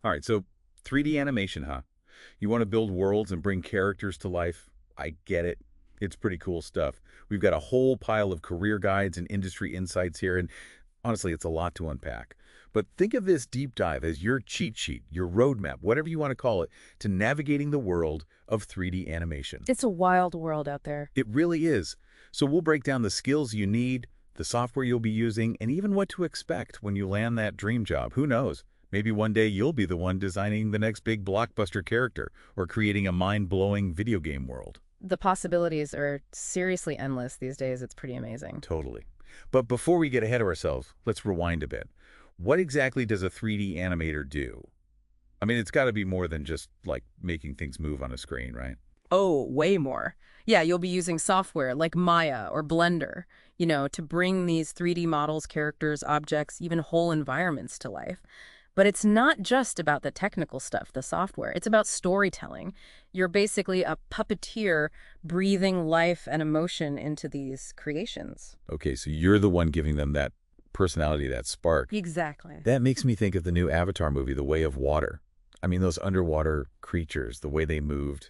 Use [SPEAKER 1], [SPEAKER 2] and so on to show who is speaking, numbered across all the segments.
[SPEAKER 1] All right, so 3D animation, huh? You want to build worlds and bring characters to life? I get it. It's pretty cool stuff. We've got a whole pile of career guides and industry insights here, and honestly, it's a lot to unpack. But think of this deep dive as your cheat sheet, your roadmap, whatever you want to call it, to navigating the world of 3D animation.
[SPEAKER 2] It's a wild world out there.
[SPEAKER 1] It really is. So we'll break down the skills you need, the software you'll be using, and even what to expect when you land that dream job. Who knows? Maybe one day you'll be the one designing the next big blockbuster character or creating a mind-blowing video game world.
[SPEAKER 2] The possibilities are seriously endless these days. It's pretty amazing.
[SPEAKER 1] Totally. But before we get ahead of ourselves, let's rewind a bit. What exactly does a 3D animator do? I mean, it's got to be more than just, like, making things move on a screen, right?
[SPEAKER 2] Oh, way more. Yeah, you'll be using software like Maya or Blender, to bring these 3D models, characters, objects, even whole environments to life. But it's not just about the technical stuff, the software. It's about storytelling. You're basically a puppeteer breathing life and emotion into these creations.
[SPEAKER 1] Okay, so you're the one giving them that personality, that spark.
[SPEAKER 2] Exactly.
[SPEAKER 1] That makes me think of the new Avatar movie, The Way of Water. I mean, those underwater creatures, the way they moved,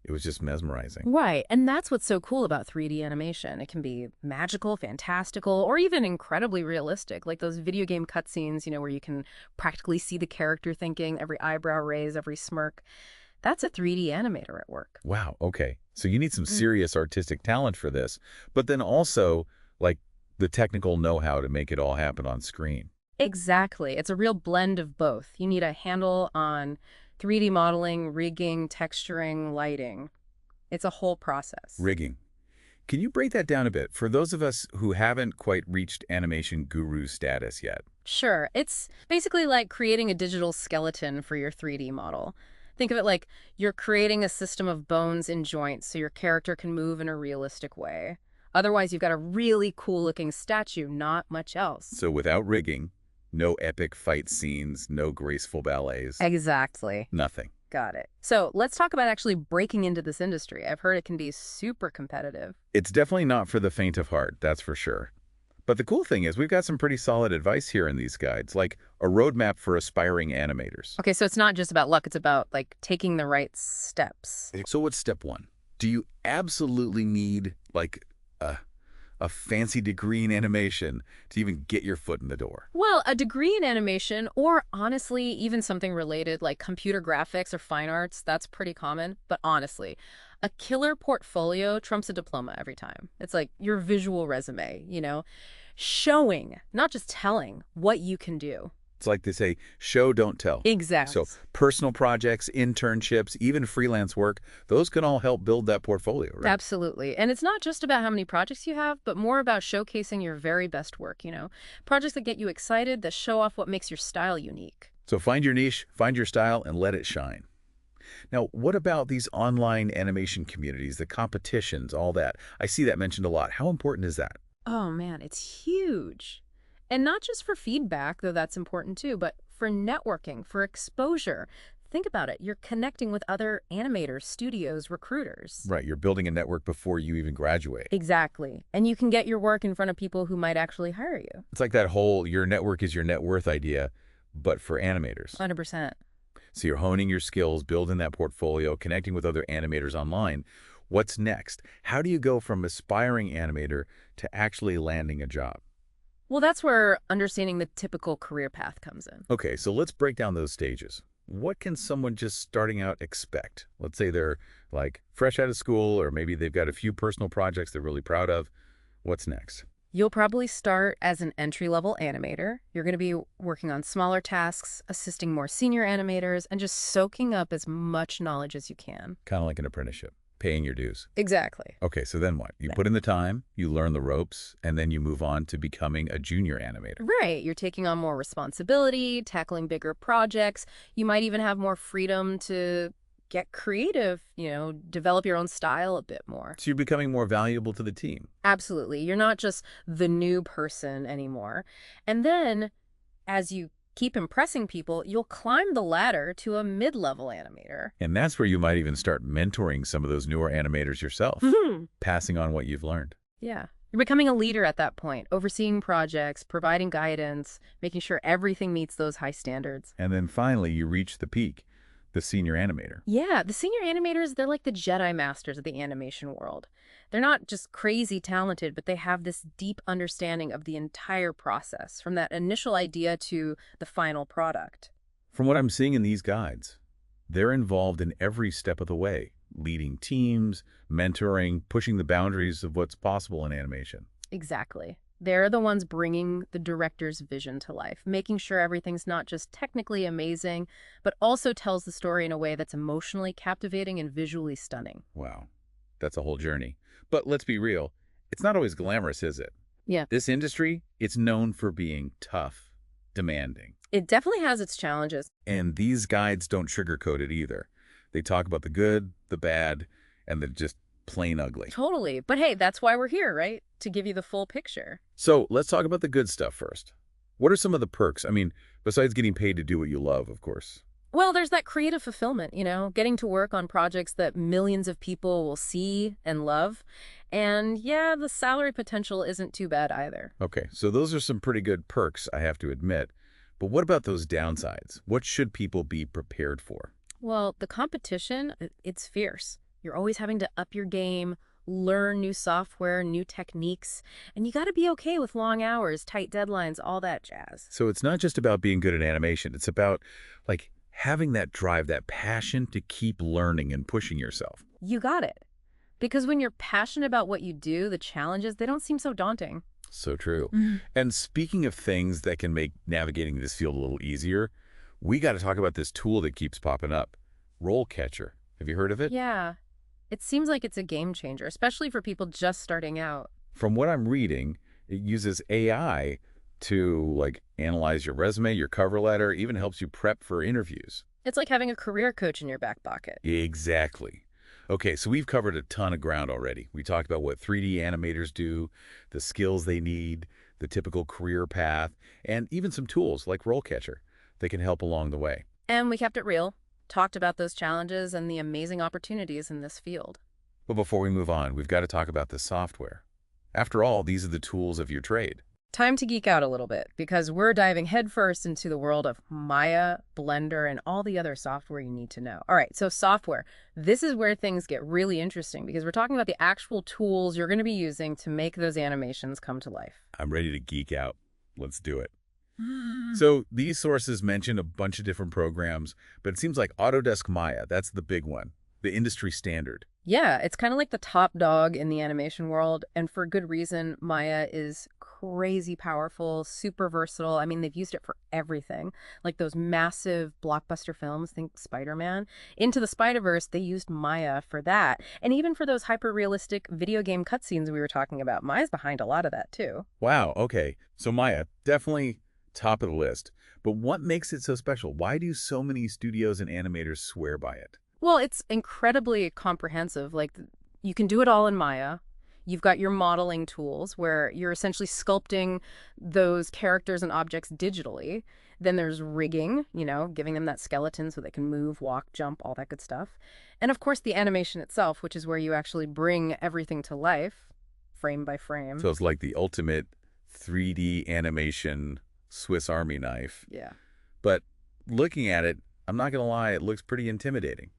[SPEAKER 1] it was just mesmerizing.
[SPEAKER 2] Right, and that's what's so cool about 3D animation. It can be magical, fantastical, or even incredibly realistic, like those video game cutscenes, where you can practically see the character thinking, every eyebrow raise, every smirk. That's a 3D animator at work.
[SPEAKER 1] Wow, okay. So you need some serious artistic talent for this, but then also, like, the technical know-how to make it all happen on screen.
[SPEAKER 2] Exactly. It's a real blend of both. You need a handle on 3D modeling, rigging, texturing, lighting. It's a whole process.
[SPEAKER 1] Rigging. Can you break that down a bit for those of us who haven't quite reached animation guru status yet?
[SPEAKER 2] Sure. It's basically like creating a digital skeleton for your 3D model. Think of it like you're creating a system of bones and joints so your character can move in a realistic way. Otherwise, you've got a really cool-looking statue, not much else.
[SPEAKER 1] So without rigging, no epic fight scenes, no graceful ballets.
[SPEAKER 2] Exactly.
[SPEAKER 1] Nothing.
[SPEAKER 2] Got it. So let's talk about actually breaking into this industry. I've heard it can be super competitive.
[SPEAKER 1] It's definitely not for the faint of heart, that's for sure. But the cool thing is we've got some pretty solid advice here in these guides, like a roadmap for aspiring animators.
[SPEAKER 2] Okay, so it's not just about luck. It's about, like, taking the right steps.
[SPEAKER 1] So what's step one? Do you absolutely need, like, a fancy degree in animation to even get your foot in the door?
[SPEAKER 2] Well, a degree in animation, or honestly, even something related like computer graphics or fine arts, that's pretty common. But honestly, a killer portfolio trumps a diploma every time. It's like your visual resume, showing, not just telling, what you can do.
[SPEAKER 1] It's like they say, show, don't tell.
[SPEAKER 2] Exactly.
[SPEAKER 1] So personal projects, internships, even freelance work, those can all help build that portfolio, right?
[SPEAKER 2] Absolutely. And it's not just about how many projects you have, but more about showcasing your very best work, Projects that get you excited, that show off what makes your style unique.
[SPEAKER 1] So find your niche, find your style, and let it shine. Now, what about these online animation communities, the competitions, all that? I see that mentioned a lot. How important is that?
[SPEAKER 2] Oh, man, it's huge. And not just for feedback, though that's important too, but for networking, for exposure. Think about it. You're connecting with other animators, studios, recruiters.
[SPEAKER 1] Right, you're building a network before you even graduate.
[SPEAKER 2] Exactly. And you can get your work in front of people who might actually hire you.
[SPEAKER 1] It's like that whole your network is your net worth idea, but for animators.
[SPEAKER 2] 100%.
[SPEAKER 1] So you're honing your skills, building that portfolio, connecting with other animators online. What's next? How do you go from aspiring animator to actually landing a job?
[SPEAKER 2] Well, that's where understanding the typical career path comes in.
[SPEAKER 1] Okay, so let's break down those stages. What can someone just starting out expect? Let's say they're like fresh out of school, or maybe they've got a few personal projects they're really proud of. What's next?
[SPEAKER 2] You'll probably start as an entry-level animator. You're going to be working on smaller tasks, assisting more senior animators, and just soaking up as much knowledge as you can.
[SPEAKER 1] Kind of like an apprenticeship, paying your dues.
[SPEAKER 2] Exactly.
[SPEAKER 1] Okay, so then what? You put in the time, you learn the ropes, and then you move on to becoming a junior animator.
[SPEAKER 2] Right. You're taking on more responsibility, tackling bigger projects. You might even have more freedom to get creative, develop your own style a bit more.
[SPEAKER 1] So you're becoming more valuable to the team.
[SPEAKER 2] Absolutely. You're not just the new person anymore. And then as you keep impressing people, you'll climb the ladder to a mid-level animator.
[SPEAKER 1] And that's where you might even start mentoring some of those newer animators yourself, passing on what you've learned.
[SPEAKER 2] Yeah. You're becoming a leader at that point, overseeing projects, providing guidance, making sure everything meets those high standards.
[SPEAKER 1] And then finally, you reach the peak, the senior animator.
[SPEAKER 2] Yeah, the senior animators, they're like the Jedi masters of the animation world. They're not just crazy talented, but they have this deep understanding of the entire process, from that initial idea to the final product.
[SPEAKER 1] From what I'm seeing in these guides, they're involved in every step of the way, leading teams, mentoring, pushing the boundaries of what's possible in animation.
[SPEAKER 2] Exactly. They're the ones bringing the director's vision to life, making sure everything's not just technically amazing, but also tells the story in a way that's emotionally captivating and visually stunning.
[SPEAKER 1] Wow, that's a whole journey. But let's be real, it's not always glamorous, is it?
[SPEAKER 2] Yeah.
[SPEAKER 1] This industry, it's known for being tough, demanding.
[SPEAKER 2] It definitely has its challenges.
[SPEAKER 1] And these guides don't sugarcoat it either. They talk about the good, the bad, and the just plain ugly.
[SPEAKER 2] Totally. But hey, that's why we're here, right? To give you the full picture.
[SPEAKER 1] So let's talk about the good stuff first. What are some of the perks? I mean, besides getting paid to do what you love, of course.
[SPEAKER 2] Well, there's that creative fulfillment, getting to work on projects that millions of people will see and love. And yeah, the salary potential isn't too bad either.
[SPEAKER 1] Okay, so those are some pretty good perks, I have to admit. But what about those downsides? What should people be prepared for?
[SPEAKER 2] Well, the competition, it's fierce. You're always having to up your game, learn new software, new techniques, and you got to be okay with long hours, tight deadlines, all that jazz.
[SPEAKER 1] So it's not just about being good at animation. It's about, like, having that drive, that passion to keep learning and pushing yourself.
[SPEAKER 2] You got it. Because when you're passionate about what you do, the challenges, they don't seem so daunting.
[SPEAKER 1] So true.
[SPEAKER 2] Mhm.
[SPEAKER 1] And speaking of things that can make navigating this field a little easier, we got to talk about this tool that keeps popping up, RoleCatcher. Have you heard of it?
[SPEAKER 2] Yeah, it seems like it's a game changer, especially for people just starting out.
[SPEAKER 1] From what I'm reading, it uses AI to like analyze your resume, your cover letter, even helps you prep for interviews.
[SPEAKER 2] It's like having a career coach in your back pocket.
[SPEAKER 1] Exactly. Okay, so we've covered a ton of ground already. We talked about what 3D animators do, the skills they need, the typical career path, and even some tools like RoleCatcher that can help along the way.
[SPEAKER 2] And we kept it real, talked about those challenges and the amazing opportunities in this field.
[SPEAKER 1] But before we move on, we've got to talk about the software. After all, these are the tools of your trade.
[SPEAKER 2] Time to geek out a little bit because we're diving headfirst into the world of Maya, Blender, and all the other software you need to know. All right, so software. This is where things get really interesting because we're talking about the actual tools you're going to be using to make those animations come to life.
[SPEAKER 1] I'm ready to geek out. Let's do it. So these sources mention a bunch of different programs, but it seems like Autodesk Maya, that's the big one, the industry standard.
[SPEAKER 2] Yeah, it's kind of like the top dog in the animation world, and for good reason. Maya is crazy powerful, super versatile. I mean, they've used it for everything, like those massive blockbuster films, think Spider-Man. Into the Spider-Verse, they used Maya for that. And even for those hyper-realistic video game cutscenes we were talking about, Maya's behind a lot of that too.
[SPEAKER 1] Wow, okay. So Maya, definitely top of the list. But what makes it so special? Why do so many studios and animators swear by it?
[SPEAKER 2] Well, it's incredibly comprehensive. Like, you can do it all in Maya. You've got your modeling tools where you're essentially sculpting those characters and objects digitally. Then there's rigging, giving them that skeleton so they can move, walk, jump, all that good stuff. And of course, the animation itself, which is where you actually bring everything to life, frame by frame.
[SPEAKER 1] So it's like the ultimate 3D animation Swiss Army knife.
[SPEAKER 2] Yeah.
[SPEAKER 1] But looking at it, I'm not going to lie, it looks pretty intimidating.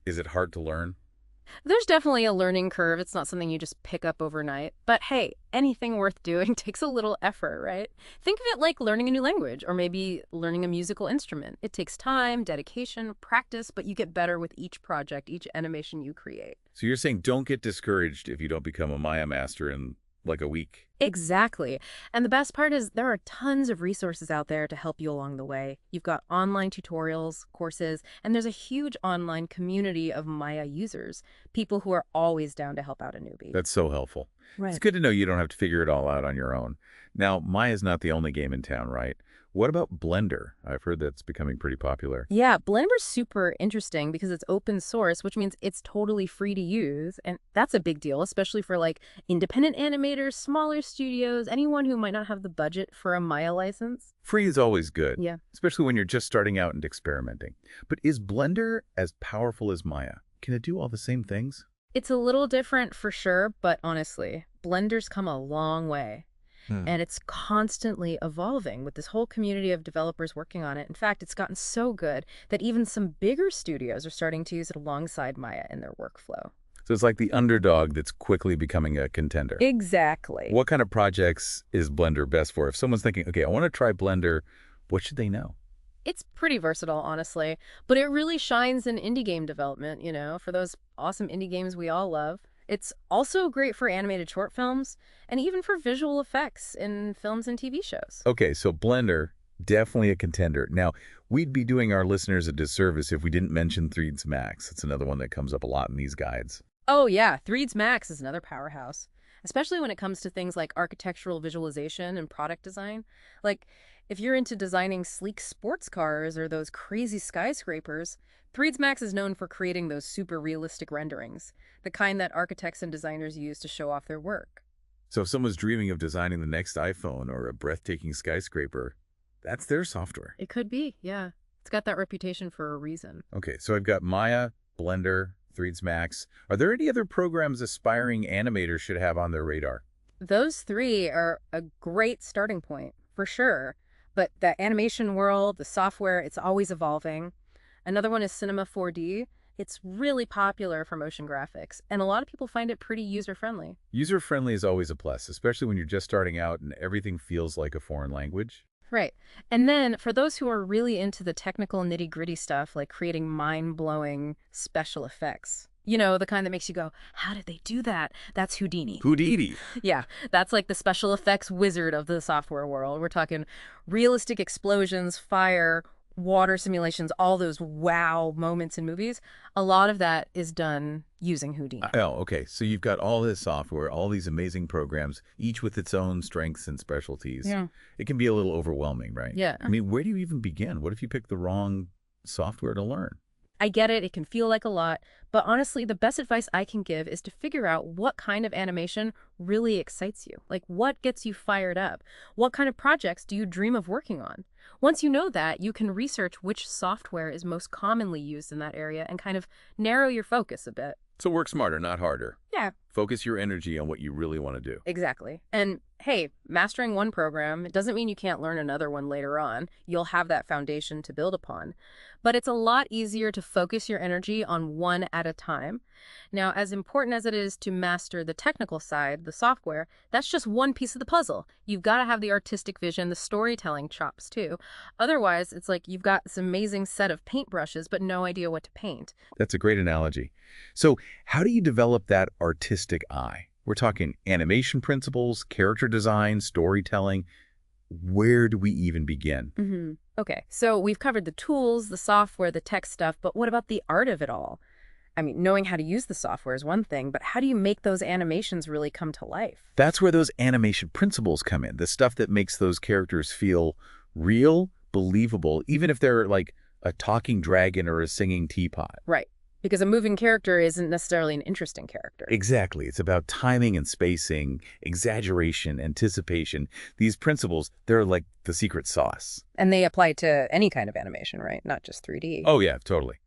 [SPEAKER 1] Is it hard to learn?
[SPEAKER 2] There's definitely a learning curve. It's not something you just pick up overnight. But hey, anything worth doing takes a little effort, right? Think of it like learning a new language or maybe learning a musical instrument. It takes time, dedication, practice, but you get better with each project, each animation you create.
[SPEAKER 1] So you're saying don't get discouraged if you don't become a Maya master in like a week.
[SPEAKER 2] Exactly. And the best part is there are tons of resources out there to help you along the way. You've got online tutorials, courses, and there's a huge online community of Maya users, people who are always down to help out a newbie.
[SPEAKER 1] That's so helpful.
[SPEAKER 2] Right.
[SPEAKER 1] It's good to know you don't have to figure it all out on your own. Now, Maya's not the only game in town, right? What about Blender? I've heard that's becoming pretty popular.
[SPEAKER 2] Yeah, Blender's super interesting because it's open source, which means it's totally free to use. And that's a big deal, especially for like independent animators, smaller studios, anyone who might not have the budget for a Maya license.
[SPEAKER 1] Free is always good,
[SPEAKER 2] Yeah.
[SPEAKER 1] especially when you're just starting out and experimenting. But is Blender as powerful as Maya? Can it do all the same things?
[SPEAKER 2] It's a little different for sure, but honestly, Blender's come a long way.
[SPEAKER 1] Hmm.
[SPEAKER 2] And it's constantly evolving with this whole community of developers working on it. In fact, it's gotten so good that even some bigger studios are starting to use it alongside Maya in their workflow.
[SPEAKER 1] So it's like the underdog that's quickly becoming a contender.
[SPEAKER 2] Exactly.
[SPEAKER 1] What kind of projects is Blender best for? If someone's thinking, okay, I want to try Blender, what should they know?
[SPEAKER 2] It's pretty versatile, honestly, but it really shines in indie game development, for those awesome indie games we all love. It's also great for animated short films and even for visual effects in films and TV shows.
[SPEAKER 1] Okay, so Blender, definitely a contender. Now, we'd be doing our listeners a disservice if we didn't mention 3ds Max. It's another one that comes up a lot in these guides.
[SPEAKER 2] Oh yeah, 3ds Max is another powerhouse, especially when it comes to things like architectural visualization and product design. Like, if you're into designing sleek sports cars or those crazy skyscrapers, 3ds Max is known for creating those super realistic renderings, the kind that architects and designers use to show off their work.
[SPEAKER 1] So if someone's dreaming of designing the next iPhone or a breathtaking skyscraper, that's their software.
[SPEAKER 2] It could be, yeah. It's got that reputation for a reason.
[SPEAKER 1] Okay, so I've got Maya, Blender, 3ds Max. Are there any other programs aspiring animators should have on their radar?
[SPEAKER 2] Those three are a great starting point, for sure. But the animation world, the software, it's always evolving. Another one is Cinema 4D. It's really popular for motion graphics, and a lot of people find it pretty user-friendly.
[SPEAKER 1] User-friendly is always a plus, especially when you're just starting out and everything feels like a foreign language.
[SPEAKER 2] Right. And then for those who are really into the technical nitty-gritty stuff, like creating mind-blowing special effects, the kind that makes you go, how did they do that? That's Houdini.
[SPEAKER 1] Houdini.
[SPEAKER 2] Yeah, that's like the special effects wizard of the software world. We're talking realistic explosions, fire, water simulations, all those wow moments in movies. A lot of that is done using Houdini.
[SPEAKER 1] Oh, okay. So you've got all this software, all these amazing programs, each with its own strengths and specialties.
[SPEAKER 2] Yeah.
[SPEAKER 1] It can be a little overwhelming, right?
[SPEAKER 2] Yeah.
[SPEAKER 1] I mean, where do you even begin? What if you pick the wrong software to learn?
[SPEAKER 2] I get it. It can feel like a lot. But honestly, the best advice I can give is to figure out what kind of animation really excites you. Like, what gets you fired up? What kind of projects do you dream of working on? Once you know that, you can research which software is most commonly used in that area and kind of narrow your focus a bit.
[SPEAKER 1] So work smarter, not harder.
[SPEAKER 2] Yeah,
[SPEAKER 1] Focus your energy on what you really want to do.
[SPEAKER 2] exactly. And hey, mastering one program, it doesn't mean you can't learn another one later on. You'll have that foundation to build upon. But it's a lot easier to focus your energy on one at a time. Now, as important as it is to master the technical side, the software, that's just one piece of the puzzle. You've got to have the artistic vision, the storytelling chops too. Otherwise, it's like you've got this amazing set of paintbrushes, but no idea what to paint.
[SPEAKER 1] That's a great analogy. So how do you develop that artistic eye? We're talking animation principles, character design, storytelling. Where do we even begin?
[SPEAKER 2] Okay, so we've covered the tools, the software, the tech stuff, but what about the art of it all? I mean, knowing how to use the software is one thing, but how do you make those animations really come to life?
[SPEAKER 1] That's where those animation principles come in, the stuff that makes those characters feel real, believable, even if they're like a talking dragon or a singing teapot.
[SPEAKER 2] Right, because a moving character isn't necessarily an interesting character.
[SPEAKER 1] Exactly. It's about timing and spacing, exaggeration, anticipation. These principles, they're like the secret sauce.
[SPEAKER 2] And they apply to any kind of animation, right? Not just 3D.
[SPEAKER 1] Oh, yeah, totally.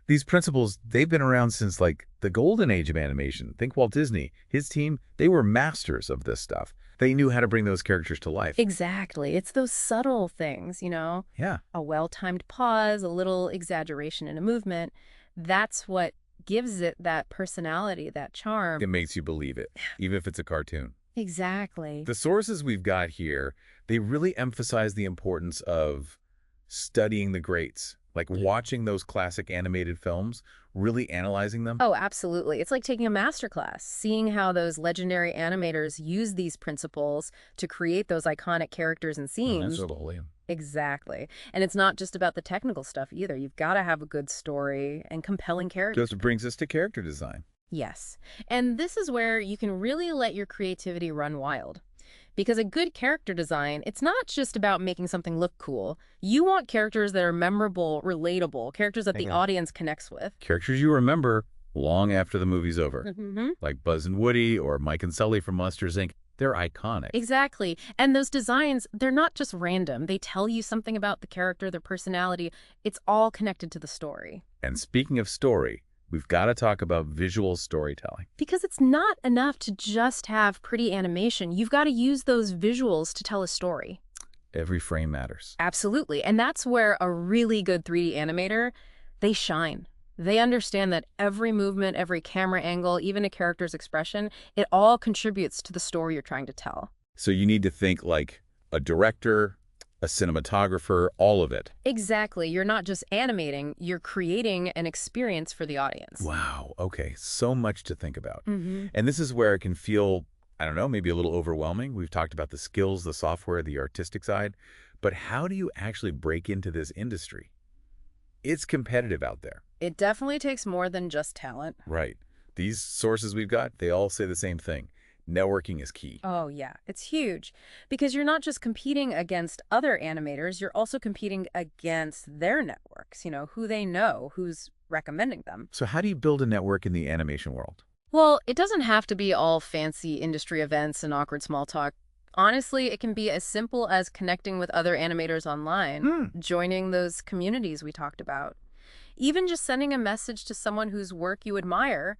[SPEAKER 1] These principles, they've been around since like the golden age of animation. Think Walt Disney. His team, they were masters of this stuff. They knew how to bring those characters to life.
[SPEAKER 2] Exactly. It's those subtle things,
[SPEAKER 1] Yeah.
[SPEAKER 2] a well-timed pause, a little exaggeration in a movement. That's what gives it that personality, that charm.
[SPEAKER 1] It makes you believe it, even if it's a cartoon.
[SPEAKER 2] Exactly.
[SPEAKER 1] The sources we've got here, they really emphasize the importance of studying the greats, like watching those classic animated films, really analyzing them.
[SPEAKER 2] Oh, absolutely. It's like taking a master class, seeing how those legendary animators use these principles to create those iconic characters and scenes.
[SPEAKER 1] Absolutely.
[SPEAKER 2] Exactly. And it's not just about the technical stuff either. You've got to have a good story and compelling characters.
[SPEAKER 1] Just brings us to character design.
[SPEAKER 2] Yes. And this is where you can really let your creativity run wild. Because a good character design, it's not just about making something look cool. You want characters that are memorable, relatable, characters that the audience connects with.
[SPEAKER 1] Characters you remember long after the movie's over.
[SPEAKER 2] Mm-hmm.
[SPEAKER 1] Like Buzz and Woody or Mike and Sully from Monsters, Inc. They're iconic.
[SPEAKER 2] Exactly. And those designs, they're not just random. They tell you something about the character, their personality. It's all connected to the story.
[SPEAKER 1] And speaking of story, We've got to talk about visual storytelling.
[SPEAKER 2] Because it's not enough to just have pretty animation. You've got to use those visuals to tell a story.
[SPEAKER 1] Every frame matters.
[SPEAKER 2] Absolutely. And that's where a really good 3D animator, they shine. They understand that every movement, every camera angle, even a character's expression, it all contributes to the story you're trying to tell.
[SPEAKER 1] So you need to think like a director, a cinematographer, all of it.
[SPEAKER 2] Exactly. You're not just animating, you're creating an experience for the audience.
[SPEAKER 1] Wow. Okay. So much to think about.
[SPEAKER 2] Hmm.
[SPEAKER 1] And this is where it can feel, I don't know, maybe a little overwhelming. We've talked about the skills, the software, the artistic side. But how do you actually break into this industry? It's competitive out there.
[SPEAKER 2] It definitely takes more than just talent.
[SPEAKER 1] Right. These sources we've got, they all say the same thing. Networking is key.
[SPEAKER 2] Oh, yeah, it's huge because you're not just competing against other animators, you're also competing against their networks, who they know, who's recommending them.
[SPEAKER 1] So how do you build a network in the animation world?
[SPEAKER 2] Well, it doesn't have to be all fancy industry events and awkward small talk. Honestly, it can be as simple as connecting with other animators online, joining those communities we talked about. Even just sending a message to someone whose work you admire,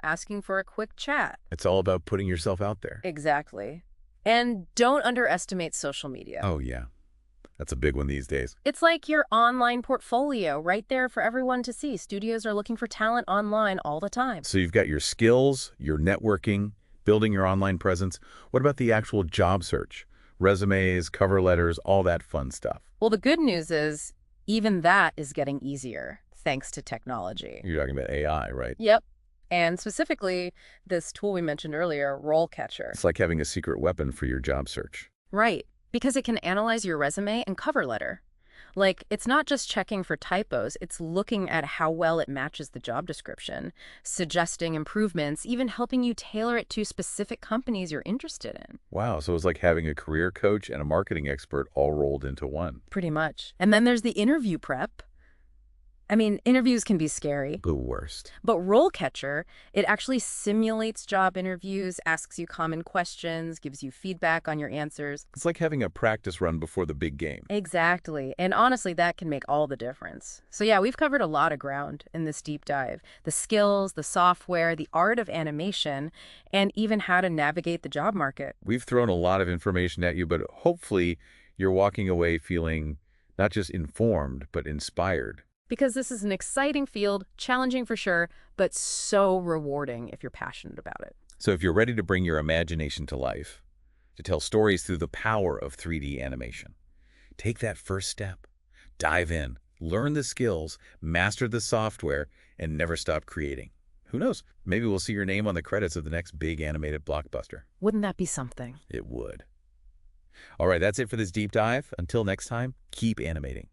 [SPEAKER 2] asking for a quick chat.
[SPEAKER 1] It's all about putting yourself out there.
[SPEAKER 2] Exactly. And don't underestimate social media.
[SPEAKER 1] Oh, yeah. That's a big one these days.
[SPEAKER 2] It's like your online portfolio right there for everyone to see. Studios are looking for talent online all the time.
[SPEAKER 1] So you've got your skills, your networking, building your online presence. What about the actual job search? Resumes, cover letters, all that fun stuff.
[SPEAKER 2] Well, the good news is even that is getting easier thanks to technology.
[SPEAKER 1] You're talking about AI, right?
[SPEAKER 2] Yep. And specifically, this tool we mentioned earlier, RoleCatcher.
[SPEAKER 1] It's like having a secret weapon for your job search.
[SPEAKER 2] Right. Because it can analyze your resume and cover letter. Like, it's not just checking for typos, it's looking at how well it matches the job description, suggesting improvements, even helping you tailor it to specific companies you're interested in.
[SPEAKER 1] Wow, so it's like having a career coach and a marketing expert all rolled into one.
[SPEAKER 2] Pretty much. And then there's the interview prep. I mean, interviews can be scary.
[SPEAKER 1] The worst.
[SPEAKER 2] But RoleCatcher, it actually simulates job interviews, asks you common questions, gives you feedback on your answers.
[SPEAKER 1] It's like having a practice run before the big game.
[SPEAKER 2] Exactly. And honestly, that can make all the difference. So yeah, we've covered a lot of ground in this deep dive. The skills, the software, the art of animation, and even how to navigate the job market.
[SPEAKER 1] We've thrown a lot of information at you, but hopefully you're walking away feeling not just informed, but inspired.
[SPEAKER 2] Because this is an exciting field, challenging for sure, but so rewarding if you're passionate about it.
[SPEAKER 1] So if you're ready to bring your imagination to life, to tell stories through the power of 3D animation, take that first step. Dive in, learn the skills, master the software, and never stop creating. Who knows? Maybe we'll see your name on the credits of the next big animated blockbuster.
[SPEAKER 2] Wouldn't that be something?
[SPEAKER 1] It would. All right, that's it for this deep dive. Until next time, keep animating.